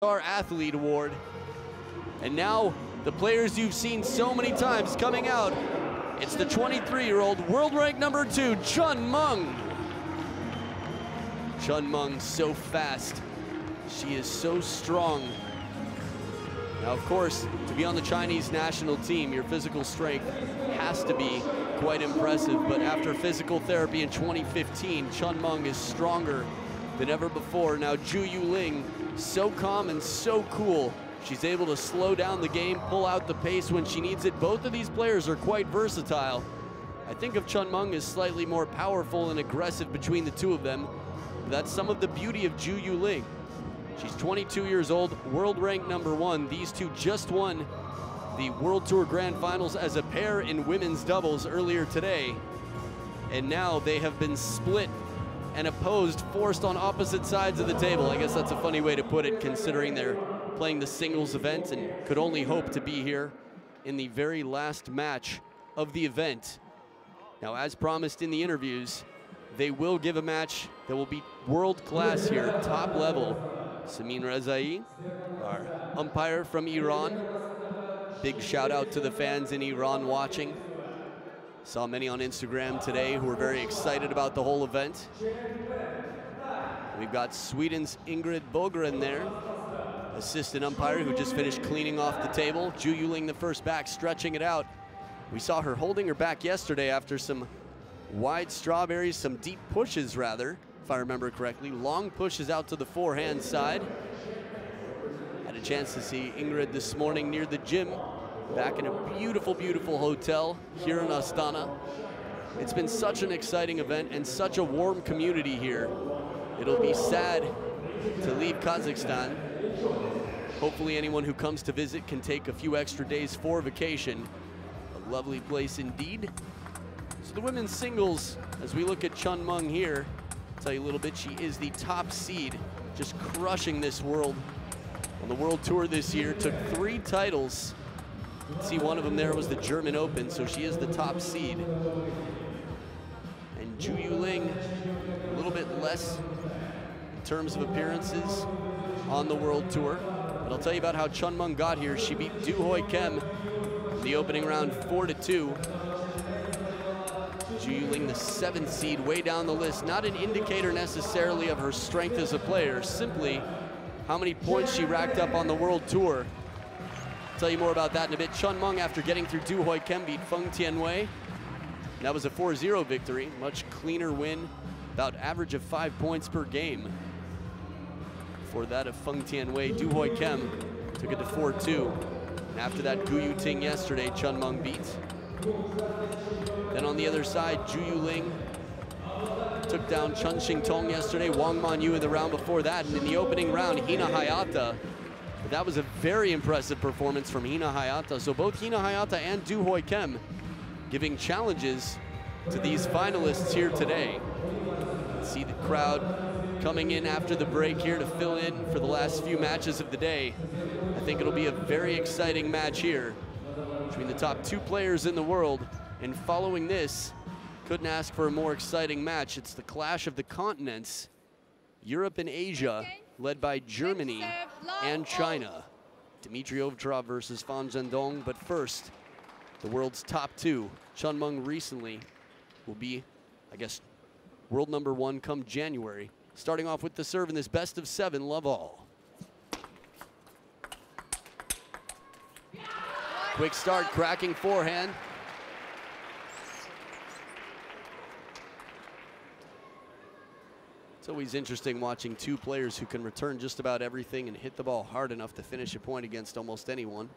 Star Athlete Award. And now the players you've seen so many times coming out. It's the 23-year-old world rank #2,陳夢.陳夢so fast. She is so strong. Now, of course, to be on the Chinese national team, your physical strength has to be quite impressive. But after physical therapy in 2015,陳夢is stronger than ever before. Now, Zhu Yuling, so calm and so cool. She's able to slow down the game, pull out the pace when she needs it. Both of these players are quite versatile. I think of陳夢as slightly more powerful and aggressive between the two of them. That's some of the beauty of Zhu Yuling. She's 22 years old, world rank #1. These two just won the World Tour Grand Finals as a pair in women's doubles earlier today. And now they have been split and opposed, forced on opposite sides of the table. I guess that's a funny way to put it, considering they're playing the singles event and could only hope to be here in the very last match of the event. Now, as promised in the interviews, they will give a match that will be world class here, top level. Samin Rezai, our umpire from Iran. Big shout out to the fans in Iran watching. Saw many on Instagram today who were very excited about the whole event. We've got Sweden's Ingrid Bogren there, assistant umpire who just finished cleaning off the table. Zhu Yuling the first back, stretching it out. We saw her holding her back yesterday after some wide strawberries, some deep pushes rather, if I remember correctly. Long pushes out to the forehand side. Had a chance to see Ingrid this morning near the gym, back in a beautiful, beautiful hotel here in Astana. It's been such an exciting event and such a warm community here. It'll be sad to leave Kazakhstan. Hopefully anyone who comes to visit can take a few extra days for vacation. A lovely place indeed. So the women's singles, as we look at陳夢here, I'll tell you a little bit, she is the top seed, just crushing this world on the World Tour this year. Took 3 titles. See, one of them there was the German Open, so she is the top seed. And Zhu Yuling, a little bit less in terms of appearances on the World Tour. But I'll tell you about how陳夢got here. She beat Du Hoi Kem in the opening round 4-2. Zhu Yuling, the 7th seed, way down the list. Not an indicator necessarily of her strength as a player, simply how many points she racked up on the World Tour. I'll tell you more about that in a bit.陳夢, after getting through Du Hoi Kem, beat Feng Tianwei. That was a 4-0 victory, much cleaner win, about average of 5 points per game. For that of Feng Tianwei, Du Hoi Kem took it to 4-2. And after that, Gu Yuting yesterday,陳夢beat. Then on the other side, Zhu Yuling took down Chen Xingtong yesterday, Wang Manyu in the round before that, and in the opening round, Hina Hayata. But that was a very impressive performance from Hina Hayata. So both Hina Hayata and Du Hoi Kem giving challenges to these finalists here today. See the crowd coming in after the break here to fill in for the last few matches of the day. I think it'll be a very exciting match here between the top 2 players in the world. And following this, couldn't ask for a more exciting match. It's the clash of the continents, Europe and Asia, led by Germany and China. Dmitry Ovtcharov versus Fan Zhendong. But first, the world's top 2.陳夢recently will be, I guess, world #1 come January. Starting off with the serve in this best of 7 love all. Quick start, cracking forehand. It's always interesting watching 2 players who can return just about everything and hit the ball hard enough to finish a point against almost anyone.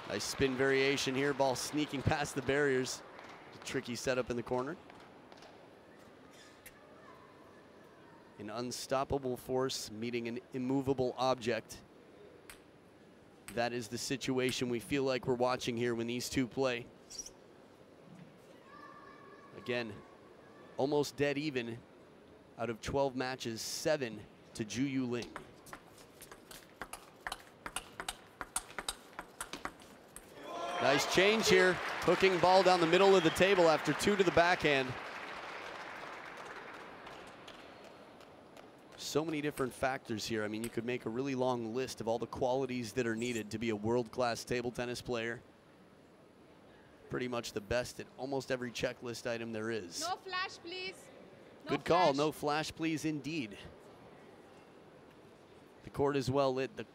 Nice spin variation here, ball sneaking past the barriers. A tricky setup in the corner. An unstoppable force meeting an immovable object. That is the situation we feel like we're watching here when these two play. Again, almost dead even. Out of 12 matches, 7 to Zhu Yuling. Nice change here. Hooking ball down the middle of the table after 2 to the backhand. So many different factors here. I mean, you could make a really long list of all the qualities that are needed to be a world-class table tennis player. Pretty much the best at almost every checklist item there is. No flash, please. No Good call. flash. No flash, please, indeed. The court is well lit. The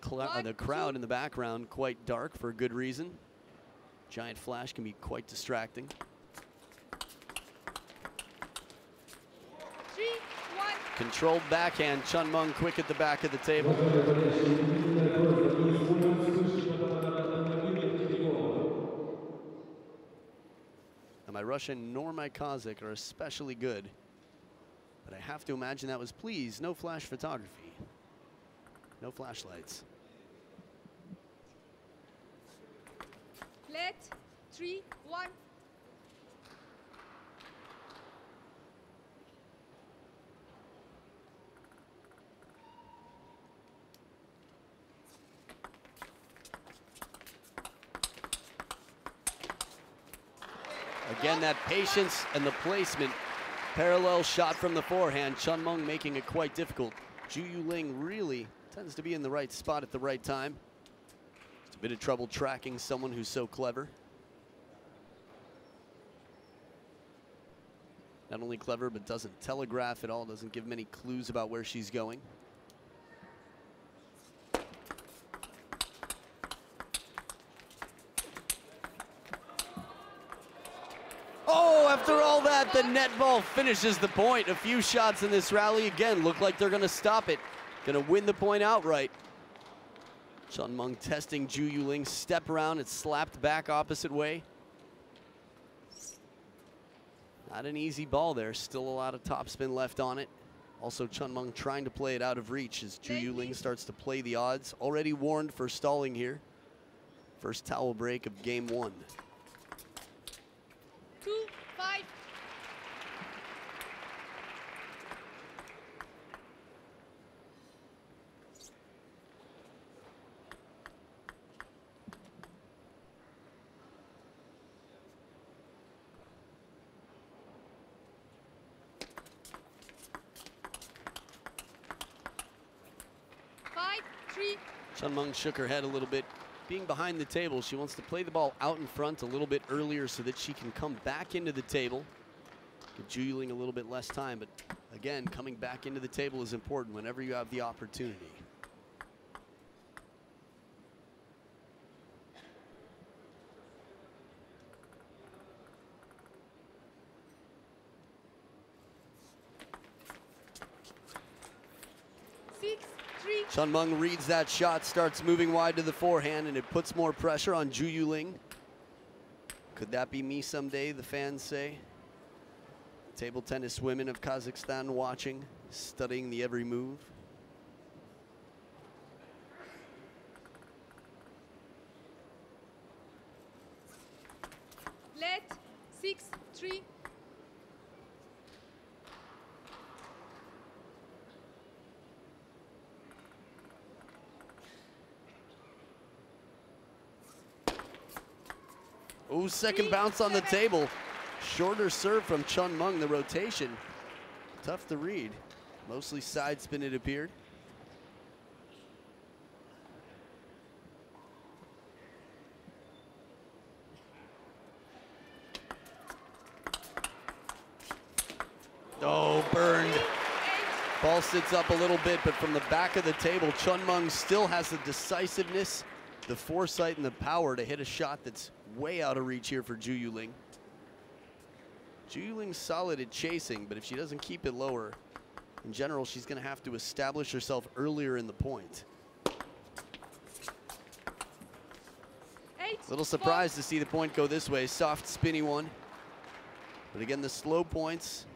crowd in the background quite dark for a good reason. Giant flash can be quite distracting. 3, 1. Controlled backhand. Chunmung quick at the back of the table. Now, my Russian nor my Kazakh are especially good, but I have to imagine that was please. No flash photography. No flashlights. Let 3, 1. Again, that patience and the placement. Parallel shot from the forehand. Chunmung making it quite difficult. Ju Ling really tends to be in the right spot at the right time. It's a bit of trouble tracking someone who's so clever. Not only clever, but doesn't telegraph at all, doesn't give many clues about where she's going. Oh, after all that, the net ball finishes the point. A few shots in this rally again look like they're gonna stop it. Gonna win the point outright. Chunmung testing Ju Ling's step around. It's slapped back opposite way. Not an easy ball there. Still a lot of topspin left on it. Also Chunmung trying to play it out of reach as Ju Ling starts to play the odds. Already warned for stalling here. First towel break of game 1. 2, 5. Chunmung shook her head a little bit. Being behind the table, she wants to play the ball out in front a little bit earlier so that she can come back into the table. Give Ju Ling a little bit less time, but again, coming back into the table is important whenever you have the opportunity. Chunmung reads that shot, starts moving wide to the forehand, and it puts more pressure on Ju Ling. Could that be me someday, the fans say? Table tennis women of Kazakhstan watching, studying the every move. Let 6, 3. Oh, second bounce on the table. Shorter serve from Chunmung, the rotation. Tough to read. Mostly side spin, it appeared. Oh, burned. Ball sits up a little bit, but from the back of the table, Chunmung still has the decisiveness, the foresight, and the power to hit a shot that's way out of reach here for Ju Ling. Ju Ling's solid at chasing, but if she doesn't keep it lower, in general, she's going to have to establish herself earlier in the point. Little surprised to see the point go this way. Soft, spinny one. But again, the slow points.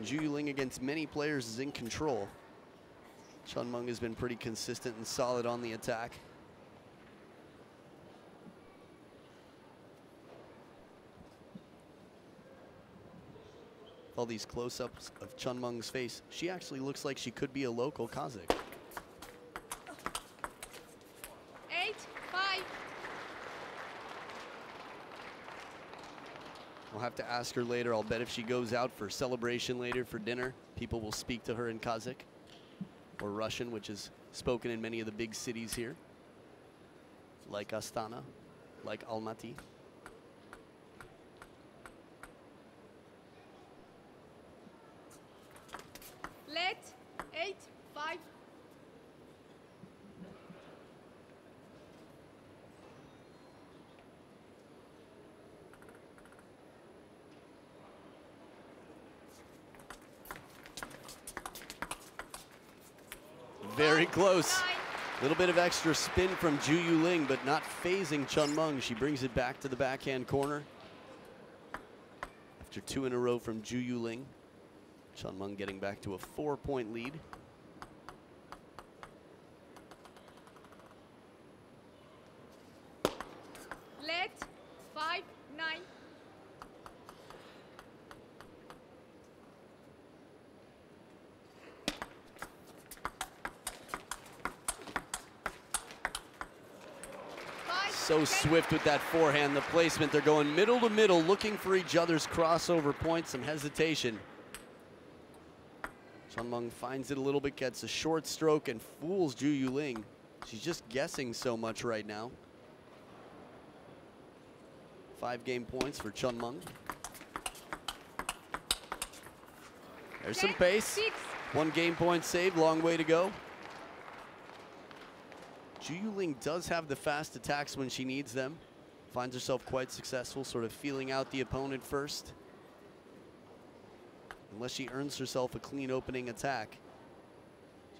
Ju Ling against many players is in control. Chunmung has been pretty consistent and solid on the attack. All these close-ups of Chunmung's face, she actually looks like she could be a local Kazakh. 8, 5. have to ask her later. I'll bet if she goes out for celebration later for dinner, people will speak to her in Kazakh or Russian, which is spoken in many of the big cities here, like Astana, like Almaty. Let 8-5. Very close. A little bit of extra spin from Ju Yuling, but not phasing Chun Meng. She brings it back to the backhand corner. After 2 in a row from Ju Yuling, Chun Meng getting back to a 4-point lead. Let 5-9. So swift with that forehand, the placement. They're going middle to middle, looking for each other's crossover points. Some hesitation. Chun Meng finds it a little bit, gets a short stroke, and fools Ju Yuling. She's just guessing so much right now. 5 game points for Chun Meng. There's some pace. 1 game point saved, long way to go. Ju Yuling does have the fast attacks when she needs them. Finds herself quite successful, sort of feeling out the opponent first. Unless she earns herself a clean opening attack,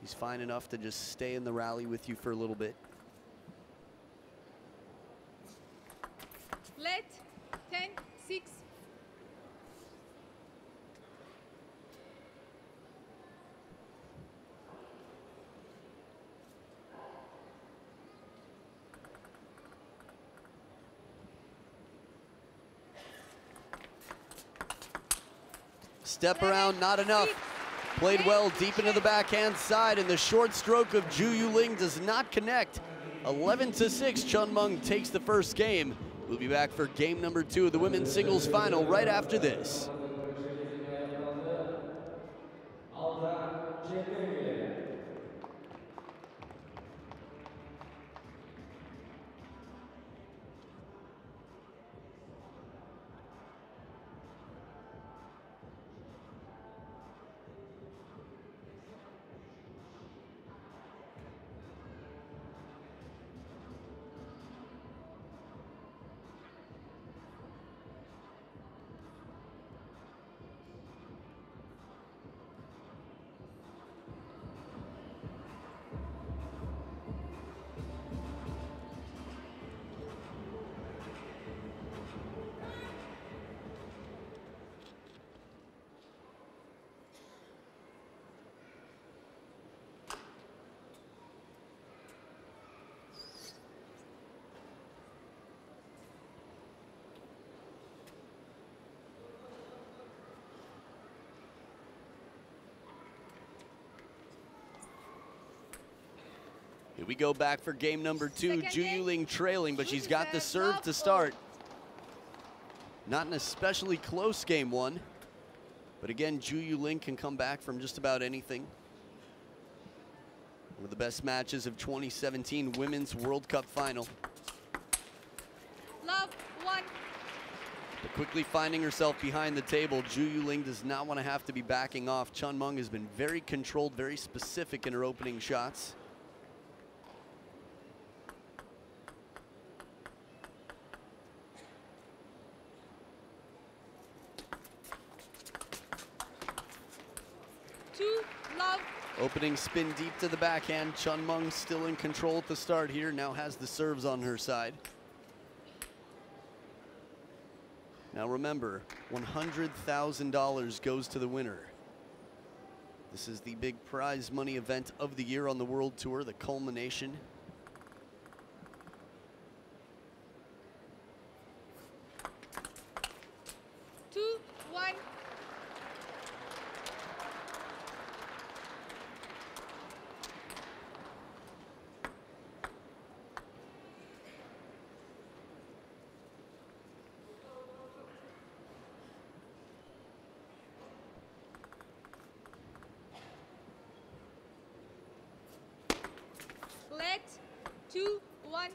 she's fine enough to just stay in the rally with you for a little bit. Let 10-6. Step around, not enough. Played well deep into the backhand side, and the short stroke of Ju Yuling does not connect. 11-6, Chun Meng takes the first game. We'll be back for game number 2 of the women's singles final right after this. Here we go back for game number 2. Ju Yuling trailing, but she's got the serve to start. Not an especially close game 1. But again, Ju Yuling can come back from just about anything. One of the best matches of 2017 Women's World Cup final. Love 1. But quickly finding herself behind the table, Ju Yuling does not want to have to be backing off. Chun Meng has been very controlled, very specific in her opening shots. Opening spin deep to the backhand. Chun Meng still in control at the start here. Now has the serves on her side. Now remember, $100,000 goes to the winner. This is the big prize money event of the year on the World Tour, the culmination. 2, 1.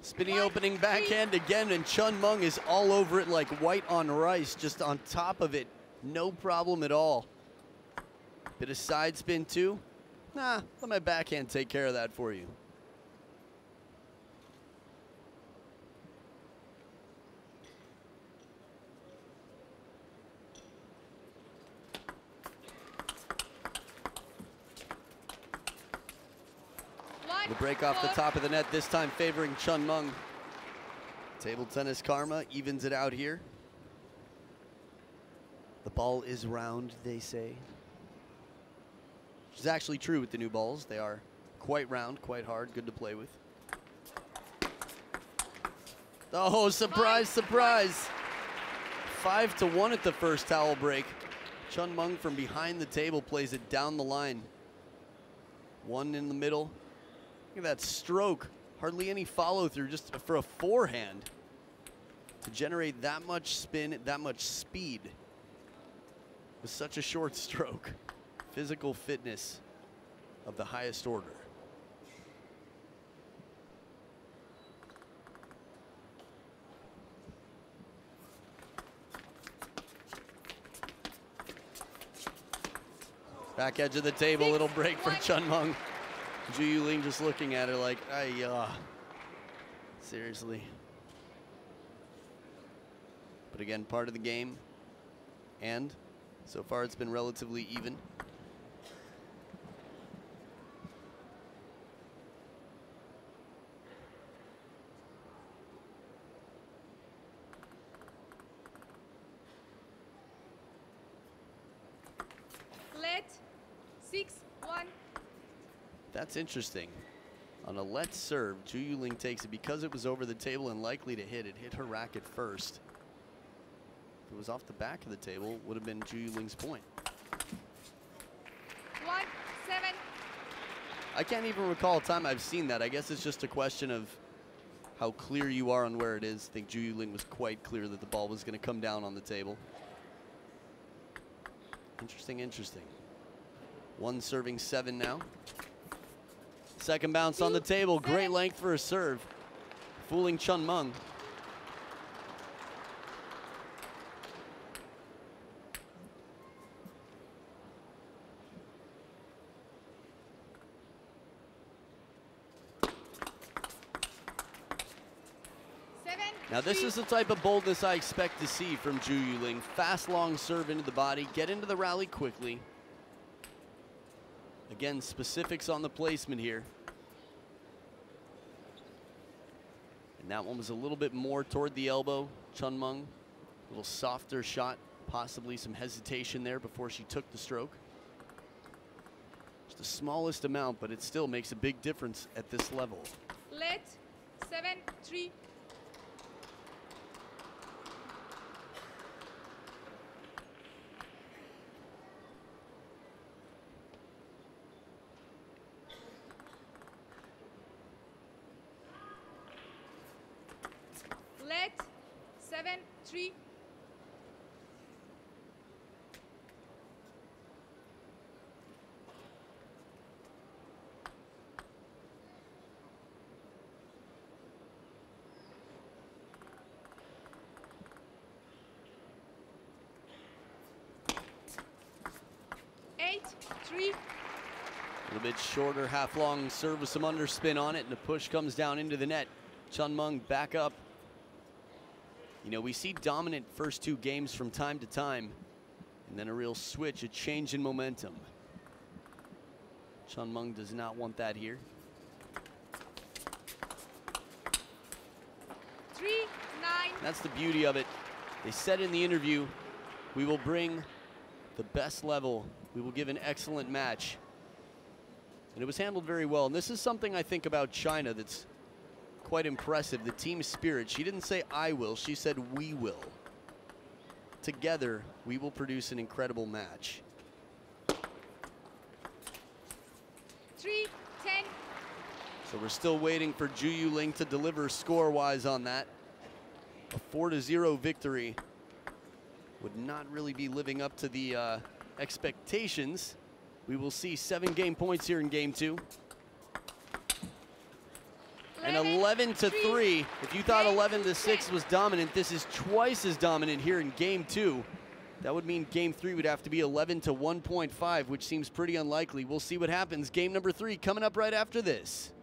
Spinning opening backhand again, and Chun Mung is all over it like white on rice, just on top of it. No problem at all. Bit of side spin too. Nah, let my backhand take care of that for you. The break off the top of the net, this time favoring Chun Mung. Table tennis karma evens it out here. The ball is round, they say. Which is actually true with the new balls. They are quite round, quite hard, good to play with. Oh, surprise, surprise. 5-1 at the first towel break. Chun Mung from behind the table plays it down the line. One in the middle. Look at that stroke. Hardly any follow through, just for a forehand. To generate that much spin, that much speed with such a short stroke. Physical fitness of the highest order. Back edge of the table, little break for Chun Mung. Zhu Yuling just looking at her like, seriously. But again, part of the game, and so far it's been relatively even. Let 6-1. That's interesting. On a let serve, Zhu Yuling takes it because it was over the table and likely to hit. It hit her racket first. If it was off the back of the table, it would have been Zhu Yuling's point. 1-7. I can't even recall a time I've seen that. I guess it's just a question of how clear you are on where it is. I think Zhu Yuling was quite clear that the ball was going to come down on the table. Interesting, interesting. One serving 7 now. Second bounce on the table. Great length for a serve. Fooling Chun Mung. Now this is the type of boldness I expect to see from Zhu Yuling. Fast, long serve into the body, get into the rally quickly. Again, specifics on the placement here. And that one was a little bit more toward the elbow. Chun Mung, a little softer shot, possibly some hesitation there before she took the stroke. Just the smallest amount, but it still makes a big difference at this level. Let 7-3. Let 7-3. A little bit shorter, half-long serve with some underspin on it, and the push comes down into the net. Chun Mung back up. You know, we see dominant first 2 games from time to time, and then a real switch, a change in momentum. Chun Mung does not want that here. 3-9. That's the beauty of it. They said in the interview, we will bring the best level. We will give an excellent match. And it was handled very well. And this is something I think about China that's quite impressive, the team spirit. She didn't say I will, she said we will. Together, we will produce an incredible match. 3-10. So we're still waiting for Ju Yuling to deliver score-wise on that. A 4-0 victory would not really be living up to the expectations. We will see 7 game points here in game 2. And 11-3. If you thought 11-6 was dominant, this is twice as dominant here in game 2. That would mean game 3 would have to be 11-1.5, which seems pretty unlikely. We'll see what happens. Game number 3 coming up right after this.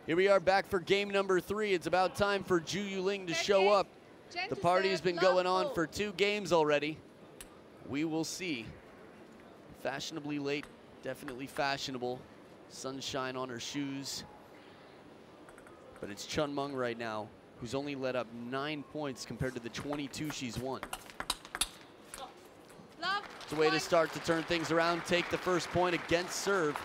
Here we are back for game number 3. It's about time for Ju Yuling to show up. The party has been going on for 2 games already. We will see. Fashionably late, definitely fashionable. Sunshine on her shoes. But it's Chun Mung right now, who's only let up 9 points compared to the 22 she's won. It's a way to start to turn things around, take the first point against serve.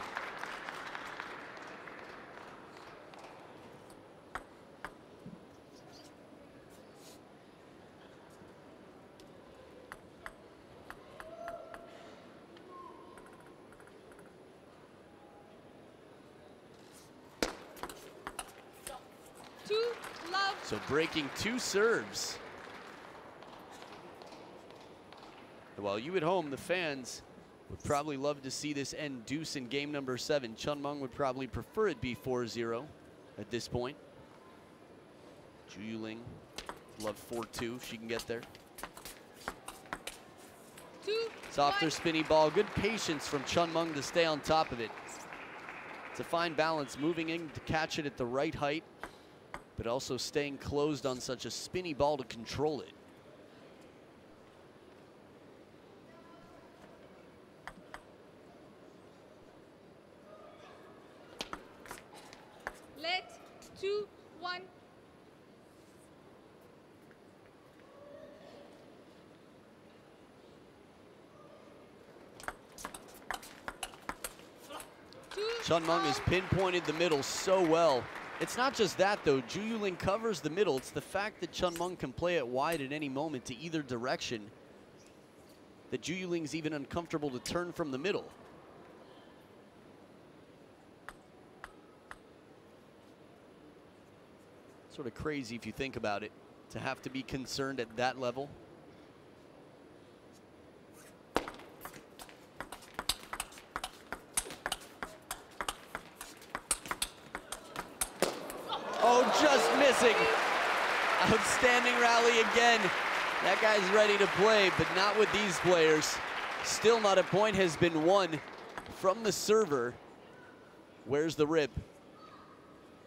So breaking 2 serves. While you at home, the fans, would probably love to see this end deuce in game number 7. Chun Mung would probably prefer it be 4-0 at this point. Ju Yuling love 4-2 if she can get there. Softer spinny ball, good patience from Chun Mung to stay on top of it. It's a fine balance, moving in to catch it at the right height, but also staying closed on such a spinny ball to control it. Let 2-1. Chun Mung has pinpointed the middle so well. It's not just that though, Ju Yuling covers the middle. It's the fact that Chun Mung can play it wide at any moment to either direction that Ju Yuling's even uncomfortable to turn from the middle. Sort of crazy if you think about it, to have to be concerned at that level. Oh, just missing. Outstanding rally again. That guy's ready to play, but not with these players. Still not a point has been won from the server. Where's the rip?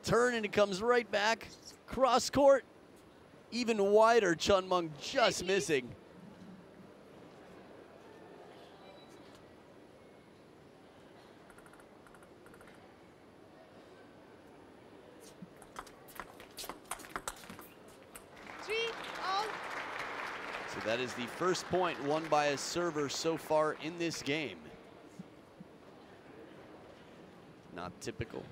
Turn and it comes right back. Cross court. Even wider, Chun Mung just missing. So that is the first point won by a server so far in this game. Not typical.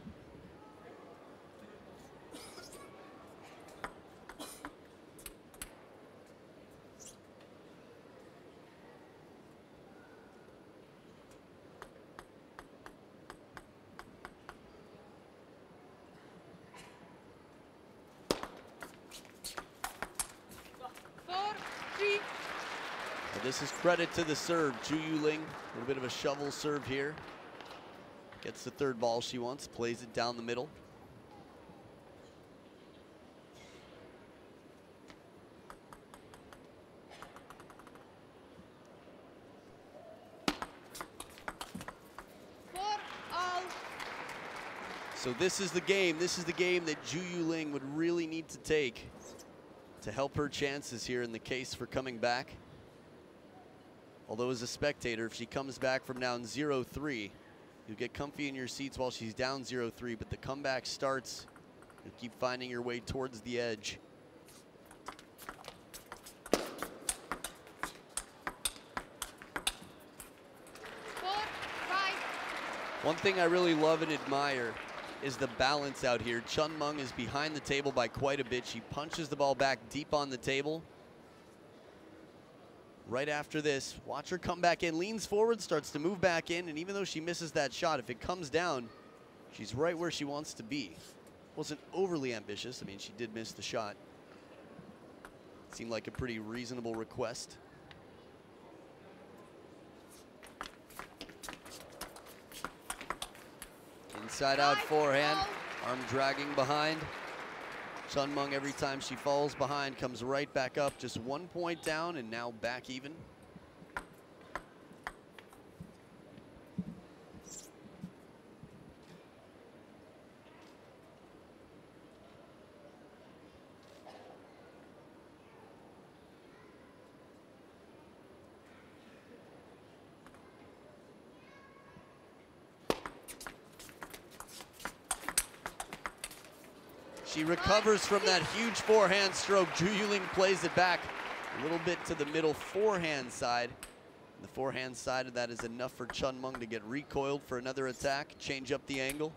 this is credit to the serve. Ju Yuling, a little bit of a shovel serve here. Gets the third ball she wants, plays it down the middle. So this is the game that Ju Yuling would really need to take to help her chances here in the case for coming back. Although as a spectator, if she comes back from down 0-3, you'll get comfy in your seats while she's down 0-3, but the comeback starts, you'll keep finding your way towards the edge. One thing I really love and admire is the balance out here. Chun Meng is behind the table by quite a bit. She punches the ball back deep on the table. Right after this, watch her come back in, leans forward, starts to move back in, and even though she misses that shot, if it comes down, she's right where she wants to be. Wasn't overly ambitious. I mean, she did miss the shot. Seemed like a pretty reasonable request. Inside out forehand, arm dragging behind. Chun Meng, every time she falls behind, comes right back up, just 1 point down and now back even. She recovers from that huge forehand stroke. Ju Yuling plays it back a little bit to the middle forehand side. And the forehand side of that is enough for Chun Meng to get recoiled for another attack, change up the angle.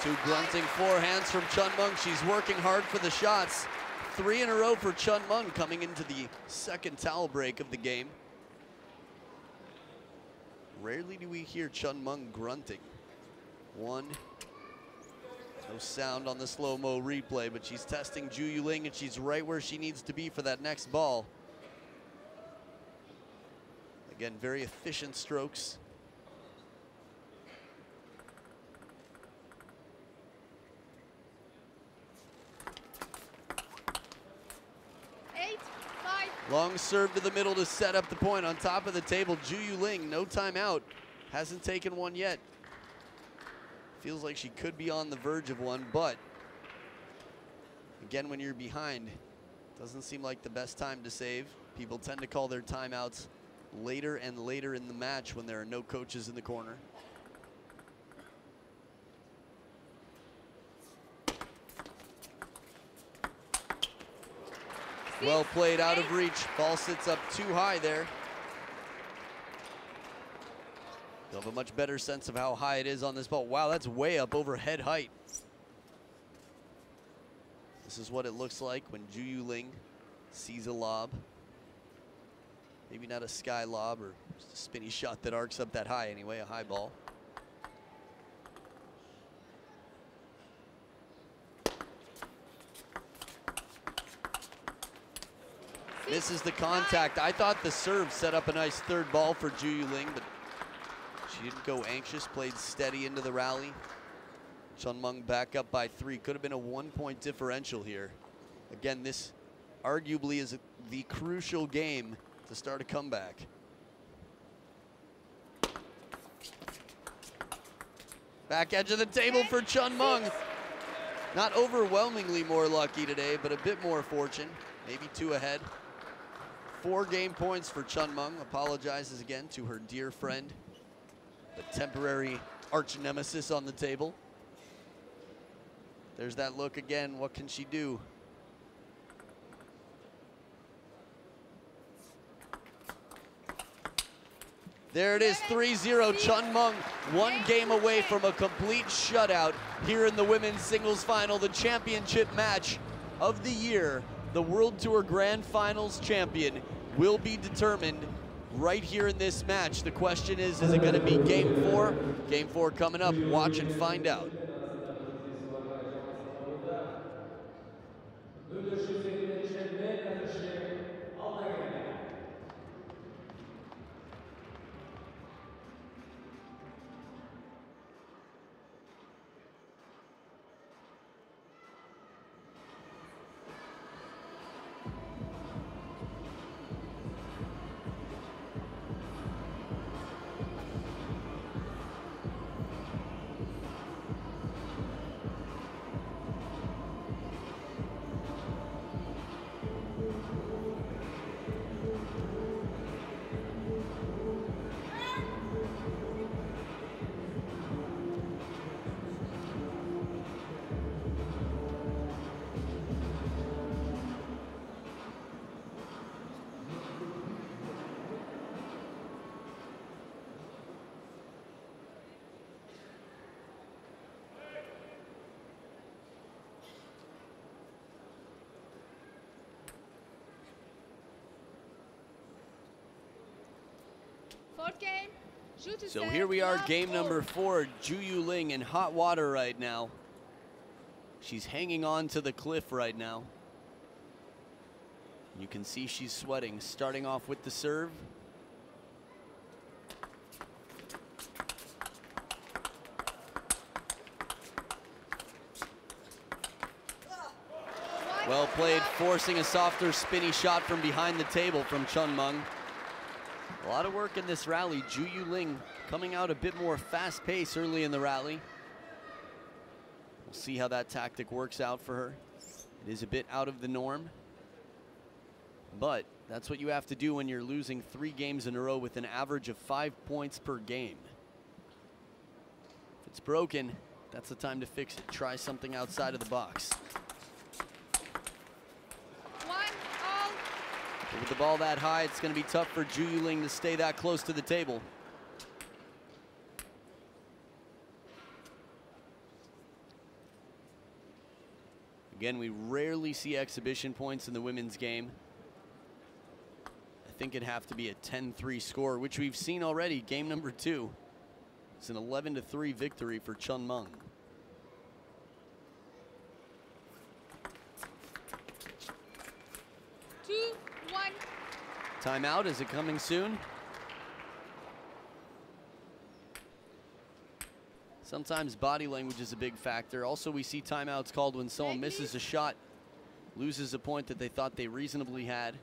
Two grunting forehands from Chun Meng. She's working hard for the shots. 3 in a row for Chun Meng coming into the second towel break of the game. Rarely do we hear Chun Meng grunting. One, no sound on the slow-mo replay, but she's testing Ju Yuling and she's right where she needs to be for that next ball. Again, very efficient strokes. Long serve to the middle to set up the point on top of the table. Ju Yuling, no timeout, hasn't taken one yet. Feels like she could be on the verge of one, but again, when you're behind, doesn't seem like the best time to save. People tend to call their timeouts later and later in the match when there are no coaches in the corner. Well played, out of reach. Ball sits up too high there. You'll have a much better sense of how high it is on this ball. Wow, that's way up over head height. This is what it looks like when Ju Yuling sees a lob. Maybe not a sky lob or just a spinny shot that arcs up that high anyway, a high ball. Misses the contact. I thought the serve set up a nice third ball for Ju Yuling, but she didn't go anxious, played steady into the rally. Chun Meng back up by 3. Could have been a 1 point differential here. Again, this arguably is the crucial game to start a comeback. Back edge of the table for Chun Meng. Not overwhelmingly more lucky today, but a bit more fortune. Maybe 2 ahead. 4 game points for Chun Meng. Apologizes again to her dear friend, the temporary arch nemesis on the table. There's that look again. What can she do? There it is, 3-0. Chun Meng, 1 game away from a complete shutout here in the women's singles final, the championship match of the year. The World Tour Grand Finals champion, will be determined right here in this match. The question is it going to be game 4? Game 4 coming up. Watch and find out. Game. So here we are, game number 4. Juyu Ling in hot water right now. She's hanging on to the cliff right now. You can see she's sweating. Starting off with the serve. Well played, forcing a softer, spinny shot from behind the table from Chun Meng. A lot of work in this rally. Juyu Ling coming out a bit more fast pace early in the rally. We'll see how that tactic works out for her. It is a bit out of the norm, but that's what you have to do when you're losing 3 games in a row with an average of 5 points per game. If it's broken, that's the time to fix it. Try something outside of the box. But with the ball that high, it's going to be tough for Juyu Ling to stay that close to the table. Again, we rarely see exhibition points in the women's game. I think it'd have to be a 10-3 score, which we've seen already. Game number 2. It's an 11-3 victory for Chun Meng. Timeout, is it coming soon? Sometimes body language is a big factor. Also, we see timeouts called when someone misses a shot, loses a point that they thought they reasonably had.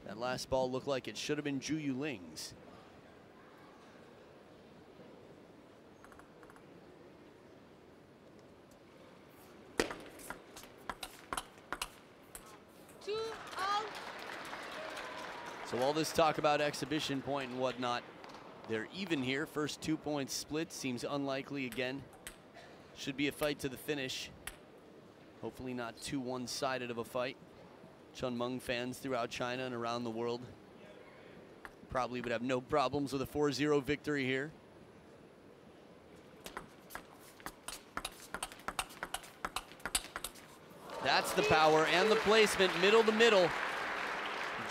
That last ball looked like it should have been Juyu Ling's. So all this talk about exhibition point and whatnot, they're even here. First 2 points split seems unlikely again. Should be a fight to the finish. Hopefully not too one-sided of a fight. Chun Meng fans throughout China and around the world probably would have no problems with a 4-0 victory here. That's the power and the placement, middle to middle.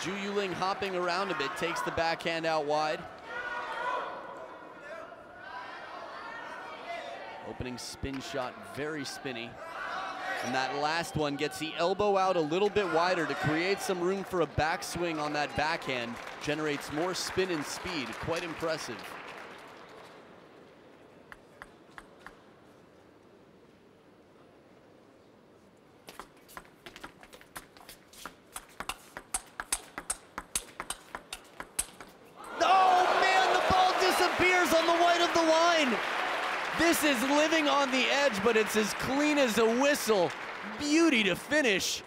Juyu Ling hopping around a bit, takes the backhand out wide. Opening spin shot, very spinny. And that last one gets the elbow out a little bit wider to create some room for a backswing on that backhand. Generates more spin and speed, quite impressive. This is living on the edge, but it's as clean as a whistle. Beauty to finish.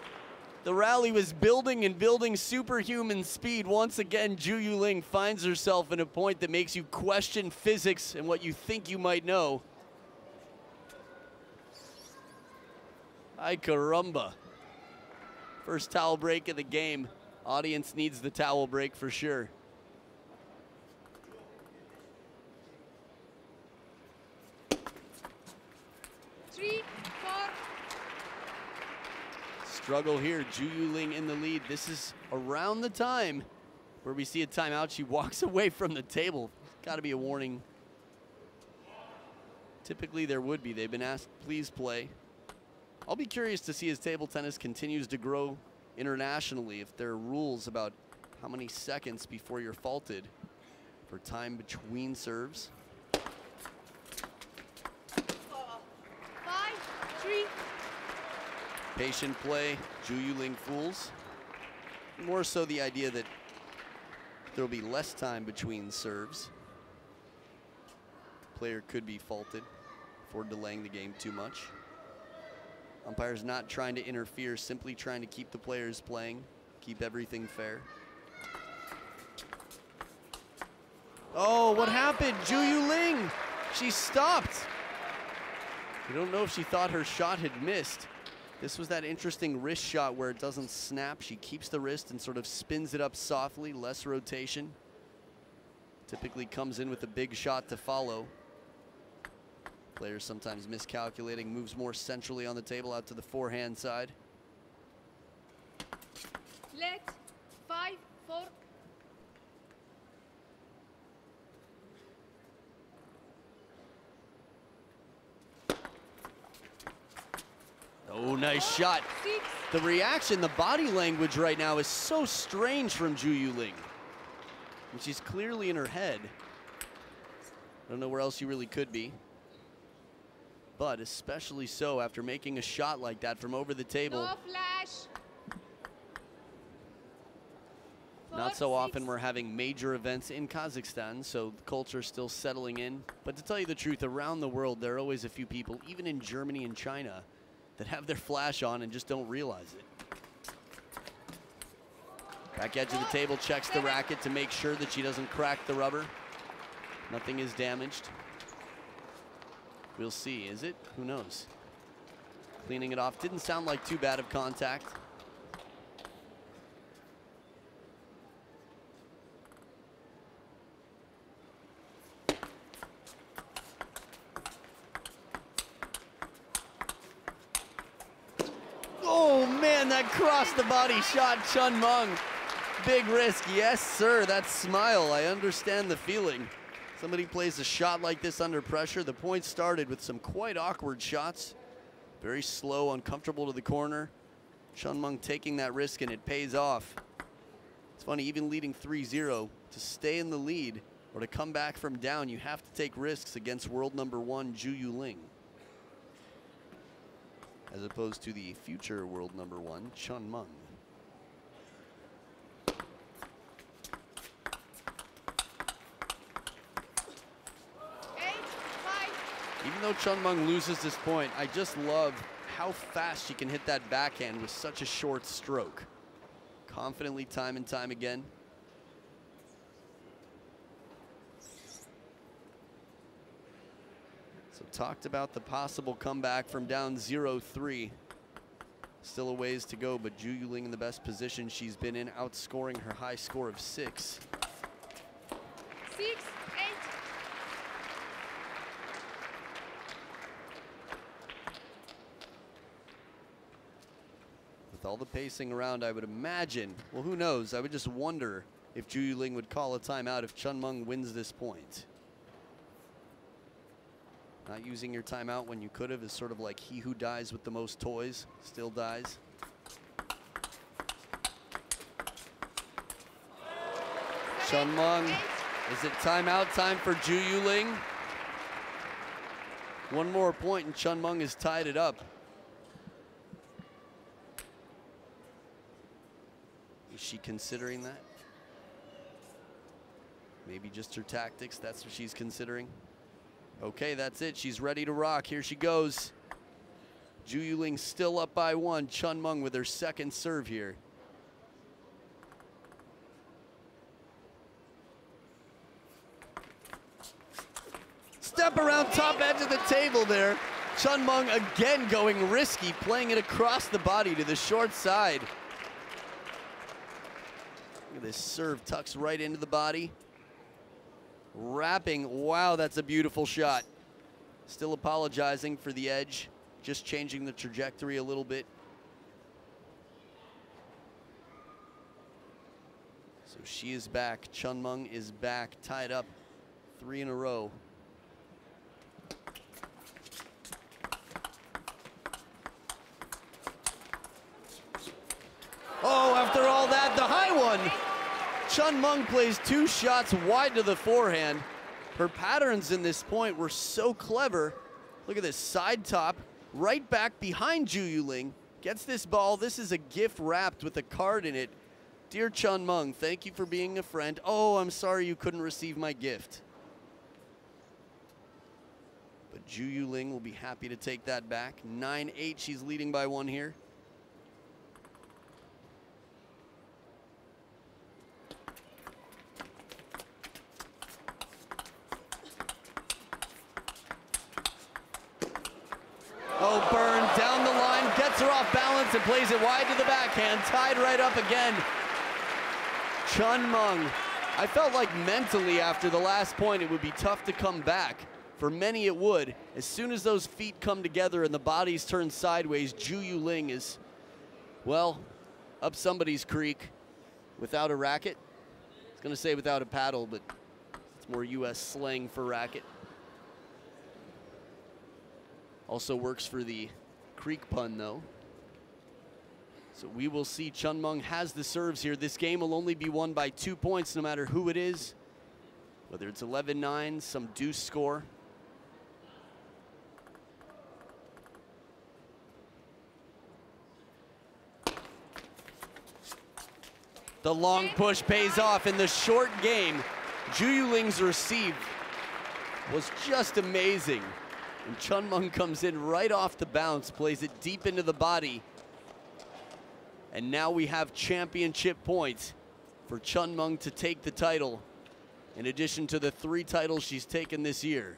The rally was building and building superhuman speed. Once again, Juyu Ling finds herself in a point that makes you question physics and what you think you might know. Ay caramba. First towel break of the game. Audience needs the towel break for sure. Struggle here, Juyu Ling in the lead. This is around the time where we see a timeout, she walks away from the table. Got to be a warning. Typically there would be. They've been asked, please play. I'll be curious to see as table tennis continues to grow internationally, if there are rules about how many seconds before you're faulted for time between serves. 5, 3. Patient play, Zhu Yuling fools. More so the idea that there'll be less time between serves. Player could be faulted for delaying the game too much. Umpire's not trying to interfere, simply trying to keep the players playing, keep everything fair. Oh, what happened? Zhu Yuling, she stopped. I don't know if she thought her shot had missed. This was that interesting wrist shot where it doesn't snap. She keeps the wrist and sort of spins it up softly, less rotation. Typically comes in with a big shot to follow. Players sometimes miscalculating, moves more centrally on the table out to the forehand side. Let 5, 4. Oh, nice shot. 6. The reaction, the body language right now is so strange from Zhu Yuling. And she's clearly in her head. I don't know where else she really could be. But especially so after making a shot like that from over the table. No flash. Not so often we're having major events in Kazakhstan, so the culture's still settling in. But to tell you the truth, around the world, there are always a few people, even in Germany and China, that have their flash on and just don't realize it. Back edge of the table, checks the racket to make sure that she doesn't crack the rubber. Nothing is damaged. We'll see, is it? Who knows? Cleaning it off, didn't sound like too bad of contact. Oh man, that crossed the body shot, Chun Meng. Big risk, yes sir, that smile, I understand the feeling. Somebody plays a shot like this under pressure. The point started with some quite awkward shots. Very slow, uncomfortable to the corner. Chun Meng taking that risk and it pays off. It's funny, even leading 3-0, to stay in the lead or to come back from down, you have to take risks against world number 1, Zhu Yuling. As opposed to the future world number 1, Chun Meng. Even though Chun Meng loses this point, I just love how fast she can hit that backhand with such a short stroke. Confidently, time and time again. So talked about the possible comeback from down 0-3. Still a ways to go, but Zhu Yuling in the best position she's been in, outscoring her high score of 6. 6, 8. With all the pacing around, I would imagine, well, who knows? I would just wonder if Zhu Yuling would call a timeout if Chun Meng wins this point. Not using your timeout when you could have is sort of like he who dies with the most toys still dies. Chun Meng, is it timeout time for Zhu Yuling? One more point and Chun Meng has tied it up. Is she considering that? Maybe just her tactics, that's what she's considering. Okay, that's it, she's ready to rock, here she goes. Zhu Yuling still up by 1, Chun Meng with her second serve here. Step around top edge of the table there. Chun Meng again going risky, playing it across the body to the short side. Look at this serve, tucks right into the body. Wrapping, wow, that's a beautiful shot. Still apologizing for the edge, just changing the trajectory a little bit. So she is back. Chunmung is back, tied up 3 in a row. Oh, after all that, the high one. Chunmung plays 2 shots wide to the forehand. Her patterns in this point were so clever. Look at this side top, right back behind Ju Yuling. Gets this ball. This is a gift wrapped with a card in it. Dear Chunmung, thank you for being a friend. Oh, I'm sorry you couldn't receive my gift. But Ju Yuling will be happy to take that back. 9-8, she's leading by 1 here. Oh, Byrne down the line, gets her off balance and plays it wide to the backhand. Tied right up again. Chunmung, I felt like mentally after the last point it would be tough to come back. For many it would. As soon as those feet come together and the bodies turn sideways, Ju Yuling is, well, up somebody's creek without a racket. I was gonna say without a paddle, but it's more US slang for racket. Also works for the creek pun though. So we will see. Chunmung has the serves here. This game will only be won by 2 points no matter who it is. Whether it's 11-9, some deuce score. The long push pays off in the short game. Ju Yuling's receive was just amazing. And Chunmung comes in right off the bounce, plays it deep into the body. And now we have championship points for Chunmung to take the title, in addition to the 3 titles she's taken this year.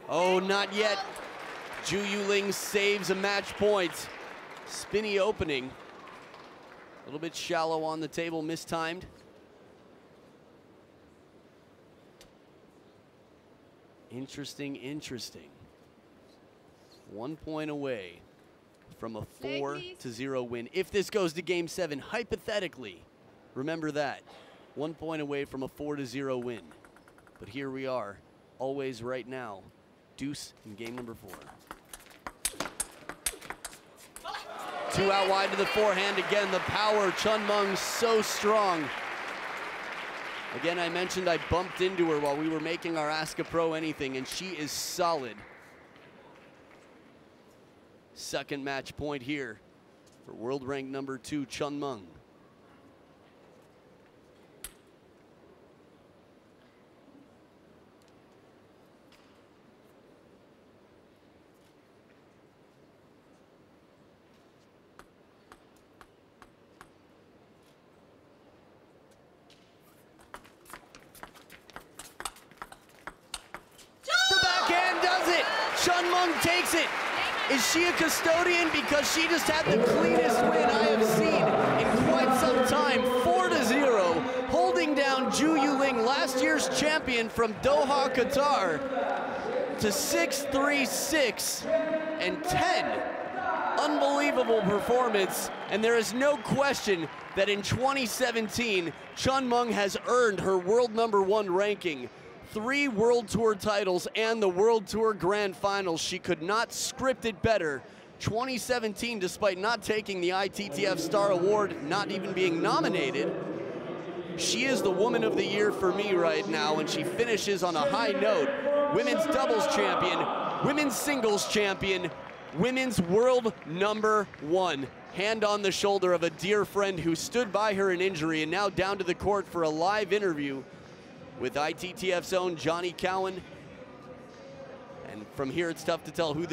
Oh, not yet. Ju Yuling saves a match point. Spinny opening. A little bit shallow on the table, mistimed. Interesting, interesting. 1 point away from a 4-0 win. If this goes to game 7, hypothetically, remember that. 1 point away from a 4-0 win. But here we are, always right now. Deuce in game number 4. 2 out wide to the forehand. Again, the power. Chunmung so strong. Again, I mentioned I bumped into her while we were making our Ask a Pro Anything, and she is solid. Second match point here for world rank number 2, Chunmung. Chunmung takes it. Is she a custodian? Because she just had the cleanest win I have seen in quite some time. 4-0, holding down Ju Yuling, last year's champion from Doha, Qatar, to 6-3, 6 and 10. Unbelievable performance, and there is no question that in 2017, Chunmung has earned her world #1 ranking. 3 World Tour titles and the World Tour Grand Finals. She could not script it better. 2017, despite not taking the ITTF Star Award, not even being nominated, she is the Woman of the Year for me right now, and she finishes on a high note. Women's doubles champion, women's singles champion, women's world #1. Hand on the shoulder of a dear friend who stood by her in injury and now down to the court for a live interview with ITTF's own Johnny Cowan. And from here, it's tough to tell who the